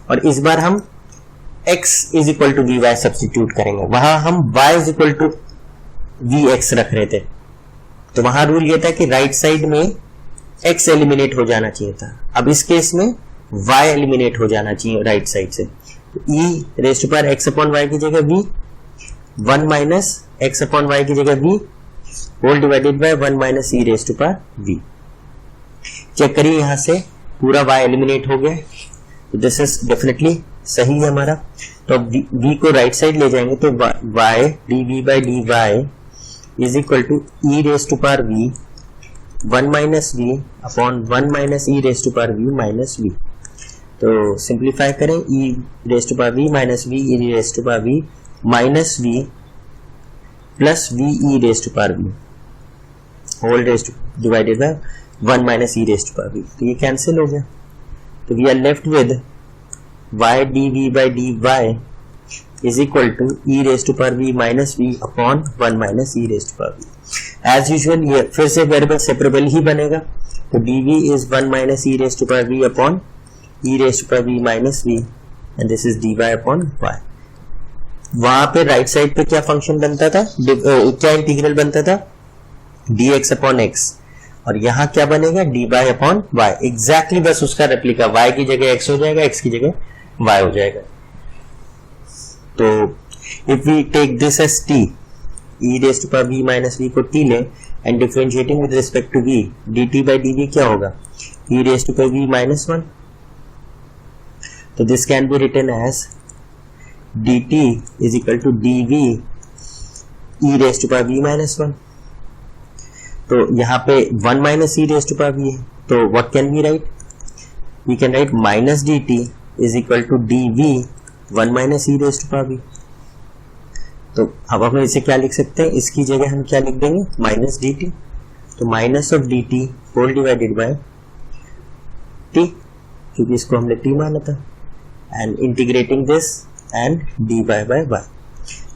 और इस बार हम x is equal to v y substitute करेंगे. वहां हम y is equal to vx रख रहे थे, तो वहां रूल ये था कि राइट साइड में x एलिमिनेट हो जाना चाहिए था. अब इस केस में y एलिमिनेट हो जाना चाहिए राइट साइड से. तो e raise to power x upon y की जगह v, 1 minus x upon y की जगह v whole divided by 1 minus e raise to power v. Check करिए यहां से पूरा y एलिमिनेट हो गया. तो दिस इज डेफिनेटली सही है हमारा. तो v को राइट साइड ले जाएंगे तो y dv by dy is equal to e raise to power v 1 minus v upon 1 minus e raise to power v minus v. तो सिंप्लीफाई करें, e raise to power v minus v e raise to power v minus v plus v e raise to power v whole raise to divided by 1 minus e raised power v, तो ये cancel हो गया। तो we are left with y dv by dy is equal to e raised to power v minus v upon 1 minus e raised to power v. As usual ये फिर से variable separable ही बनेगा, तो dv is 1 minus e raised to power v upon e raised to power v minus v and this is dy upon y. वहां पे right side पे क्या function बनता था, क्या इंटीग्रल बनता था, dx upon x, और यहाँ क्या बनेगा dy upon y. एग्जैक्टली बस उसका रेप्लिका, y की जगह x हो जाएगा, x की जगह y हो जाएगा. तो if we take this as t, e raised to power v minus v को t ले and differentiating with respect to v, dt by dv क्या होगा, e raised to power v minus 1. तो this can be written as dt is equal to dv e raised to power v minus 1. तो यहाँ पे 1 minus e raised to power v है, तो what can we write? We can write minus dt is equal to dv 1 minus e raised to power v. तो अब हम इसे क्या लिख सकते हैं, इसकी जगह हम क्या लिख देंगे, माइनस dt. तो minus of dt whole divided by t, क्योंकि इसको हमने t माना था, and integrating this and dy by y.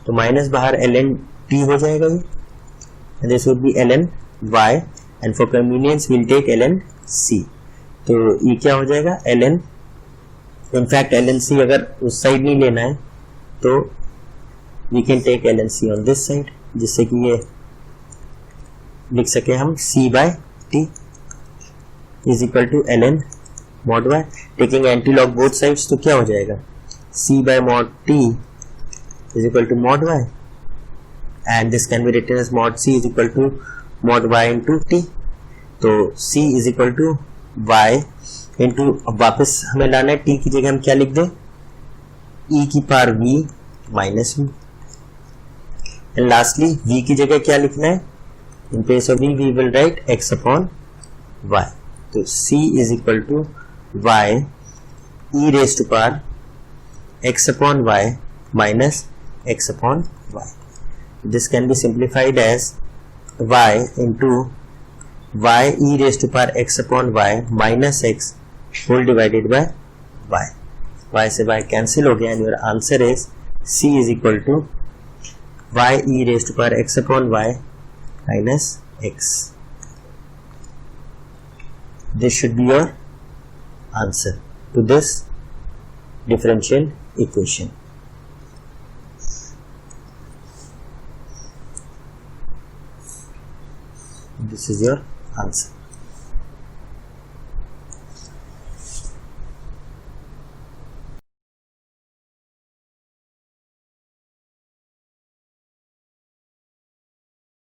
तो माइनस बाहर ln t हो जाएगा ये, and this would be ln y, and for convenience we'll take ln c. तो ये क्या हो जाएगा ln, इनफैक्ट ln c अगर उस साइड नहीं लेना है तो we can take ln c on this side, जिससे कि ये लिख सके हम c by t is equal to ln mod y. Taking anti log both sides, तो क्या हो जाएगा c by mod t is equal to mod y, and this can be written as mod c is equal to mod y into t. तो c is equal to y into, अब वापस हमें लाना है t की जगह हम क्या लिख दें, e की power v minus v, and lastly v की जगह क्या लिखना है, in place of v we will write x upon y. तो c is equal to y e raised to power x upon y minus x upon y. This can be simplified as y into y e raised to power x upon y minus x whole divided by y. y से y cancel हो गया, and your answer is c is equal to y e raised to power x upon y minus x. This should be your answer to this differential equation. This is your answer.